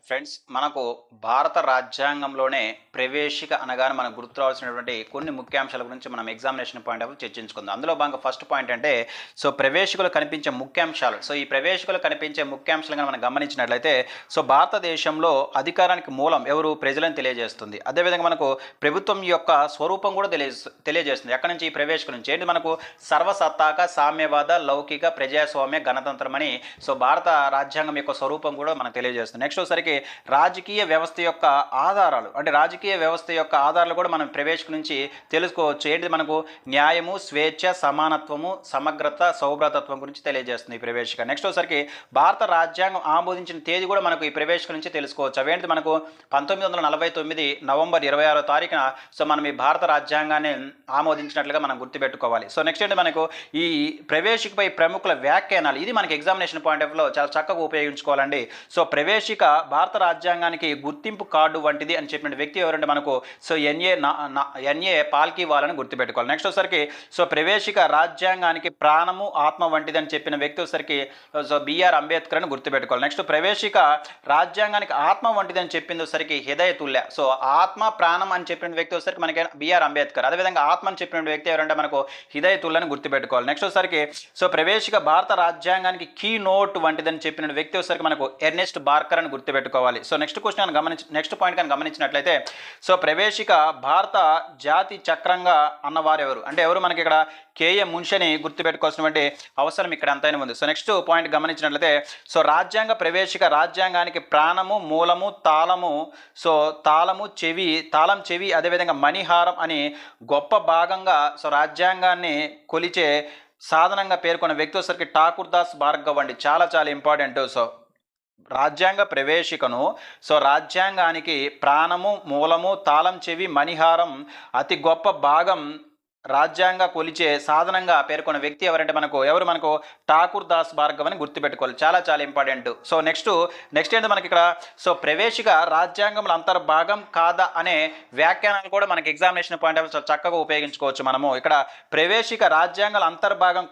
Friends మనకు భారత రాజ్యాంగంలోనే ప్రవేశిక అనగానే మనకు గుర్తు రావాల్సినటువంటి కొన్ని ముఖ్యాంశాల గురించి మనం ఎగ్జామినేషన్ పాయింట్ ఆఫ్ చర్చించుకుందాం. అందులో భాగంగా ఫస్ట్ పాయింట్ అంటే ప్రవేశికలు కనిపించే ముఖ్యాంశాలు. ఈ ప్రవేశికలు కనిపించే ముఖ్యాంశాలుగా మనం గమనించినట్లయితే భారతదేశంలో అధికారానికి మూలం ఎవరు? ప్రజలని తెలియజేస్తుంది. అదేవిధంగా మనకు ప్రభుత్వం యొక్క స్వరూపం కూడా తెలియజేస్తుంది. ఎక్కడి నుంచి? ఈ ప్రవేశిక నుంచి. ఏంటి? మనకు సర్వసత్తాక సామ్యవాద లౌకిక ప్రజాస్వామ్య గణతంత్రం అని భారత రాజ్యాంగం యొక్క స్వరూపం కూడా మనకు తెలియజేస్తుంది. నెక్స్ట్ ఒకసారికి రాజకీయ వ్యవస్థ యొక్క ఆధారాలు, అంటే రాజకీయ వ్యవస్థ యొక్క ఆధారాలు కూడా మనం ప్రవేశిక నుంచి తెలుసుకోవచ్చు. ఏంటి? మనకు న్యాయము, స్వేచ్ఛ, సమానత్వము, సమగ్రత, సౌభ్రతత్వం గురించి తెలియజేస్తుంది ఈ ప్రవేశిక. నెక్స్ట్ ఒకసారికి భారత రాజ్యాంగం ఆమోదించిన తేదీ కూడా మనకు ఈ ప్రవేశిక నుంచి తెలుసుకోవచ్చు. అవేంటి? మనకు 1949 నవంబర్ 26వ తారీఖున మనం ఈ భారత రాజ్యాంగాన్ని ఆమోదించినట్లుగా మనం గుర్తుపెట్టుకోవాలి. నెక్స్ట్ ఏంటి? మనకు ఈ ప్రవేశికపై ప్రముఖుల వ్యాఖ్యానాలు, ఇది మనకి ఎగ్జామినేషన్ పాయింట్ ఆఫ్ లో చాలా చక్కగా ఉపయోగించుకోవాలండి. ప్రవేశిక భారత రాజ్యాంగానికి గుర్తింపు కార్డు వంటిది అని చెప్పిన వ్యక్తి ఎవరంటే మనకు ఎన్ఏ పాల్కీ వాళ్ళని గుర్తుపెట్టుకోవాలి. నెక్స్ట్ వచ్చరికి ప్రవేశిక రాజ్యాంగానికి ప్రాణము ఆత్మ వంటిది అని చెప్పిన వ్యక్తి వచ్చరికి బిఆర్ అంబేద్కర్ అని గుర్తుపెట్టుకోవాలి. నెక్స్ట్ ప్రవేశిక రాజ్యాంగానికి ఆత్మ వంటిది అని చెప్పింది వచ్చరికి హిదయతుల్య. ఆత్మ ప్రాణం అని చెప్పిన వ్యక్తి వచ్చరికి మనకి బిఆర్ అంబేద్కర్. అదేవిధంగా ఆత్మ అని చెప్పిన వ్యక్తి ఎవరంటే మనకు హిదయతుల్లని గుర్తుపెట్టుకోవాలి. నెక్స్ట్ వచ్చరికి ప్రవేశిక భారత రాజ్యాంగానికి కీ నోట్ వంటిదని చెప్పిన వ్యక్తి వచ్చరికి మనకు ఎర్నెస్ట్ బార్కర్ అని గుర్తుపెట్టుకోవాలి. నెక్స్ట్ క్వశ్చన్ నెక్స్ట్ పాయింట్ కానీ గమనించినట్లయితే ప్రవేశిక భారత జాతి చక్రంగా అన్నవారు ఎవరు? అంటే ఎవరు? మనకి ఇక్కడ కేఏ మున్షిని గుర్తుపెట్టుకోవాల్సినటువంటి అవసరం ఇక్కడ అంతైనా ఉంది. నెక్స్ట్ పాయింట్ గమనించినట్లయితే రాజ్యాంగ ప్రవేశిక రాజ్యాంగానికి ప్రాణము, మూలము, తాళము, తాళం చెవి అదేవిధంగా మణిహారం అని గొప్ప భాగంగా రాజ్యాంగాన్ని కొలిచే సాధనంగా పేర్కొన్న వ్యక్తి వచ్చరికి ఠాకూర్ దాస్ భార్గవ్ అండి. చాలా చాలా ఇంపార్టెంట్. రాజ్యాంగ ప్రవేశికను రాజ్యాంగానికి ప్రాణము, మూలము, తాళం చెవి, మణిహారం అతి గొప్ప భాగం రాజ్యాంగ కొలిచే సాధనంగా పేర్కొన్న వ్యక్తి ఎవరంటే మనకు ఠాకూర్ దాస్ భార్గవ్ అని గుర్తుపెట్టుకోవాలి. చాలా చాలా ఇంపార్టెంట్. నెక్స్ట్ ఏంటి? మనకి ఇక్కడ ప్రవేశిక రాజ్యాంగంలో అంతర్భాగం కాదా అనే వ్యాఖ్యానాలు కూడా మనకి ఎగ్జామినేషన్ పాయింట్ ఆఫ్ చక్కగా ఉపయోగించుకోవచ్చు. మనము ఇక్కడ ప్రవేశిక రాజ్యాంగాల అంతర్భాగం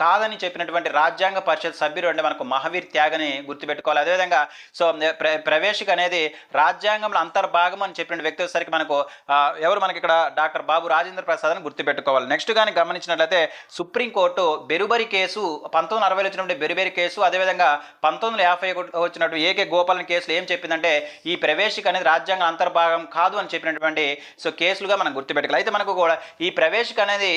కాదని చెప్పినటువంటి రాజ్యాంగ పరిషత్ సభ్యుడు అంటే మనకు మహావీర్ త్యాగని గుర్తుపెట్టుకోవాలి. అదేవిధంగా ప్రవేశిక అనేది రాజ్యాంగంలో అంతర్భాగం అని చెప్పిన వ్యక్తి వచ్చేసరికి మనకు ఎవరు? మనకి ఇక్కడ డాక్టర్ బాబు రాజేంద్ర ప్రసాద్ అని గుర్తుపెట్టుకోవాలి. నెక్స్ట్ కానీ గమనించినట్లయితే సుప్రీంకోర్టు బెరుబరి కేసు 1960 వచ్చినటువంటి బెరుబరి కేసు, అదేవిధంగా 1950 వచ్చినటువంటి ఏకే గోపాలన్ కేసులు ఏం చెప్పిందంటే ఈ ప్రవేశిక అనేది రాజ్యాంగ అంతర్భాగం కాదు అని చెప్పినటువంటి కేసులుగా మనం గుర్తుపెట్టుకోవాలి. అయితే మనకు కూడా ఈ ప్రవేశిక అనేది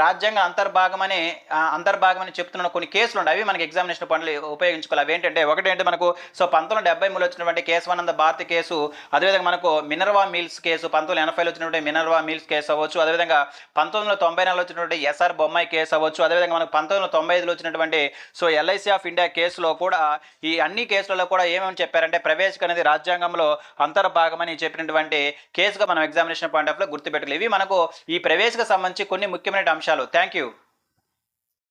రాజ్యాంగ అంతర్భాగమని చెప్తున్న కొన్ని కేసులు ఉన్నాయి. అవి మనకి ఎగ్జామినేషన్ పనులు ఉపయోగించుకోవాలి. అవి ఏంటంటే ఒకటేంటి? మనకు 1973 వచ్చినటువంటి కేశవానంద భారతి కేసు, అదేవిధంగా మనకు మినర్వా మిల్స్ కేసు, 1980 వచ్చినటువంటి మినర్వా మిల్స్ కేసు అవ్వచ్చు, అదేవిధంగా 1994 వచ్చినటువంటి ఎస్ఆర్ బొమ్మాయి కేసు అవ్వచ్చు, అదేవిధంగా మనకు 1995 వచ్చినటువంటి ఎల్ఐసి ఆఫ్ ఇండియా కేసులో కూడా ఈ అన్ని కేసులలో కూడా ఏమేమి చెప్పారంటే ప్రవేశిక అనేది రాజ్యాంగంలో అంతర్భాగమని చెప్పినటువంటి కేసుగా మనం ఎగ్జామినేషన్ పాయింట్ ఆఫ్ లో గుర్తుపెట్టుకోవాలి. ఇవి మనకు ఈ ప్రవేశిక సంబంధించి కొన్ని ముఖ్యమైన అంశాలు. Thank you.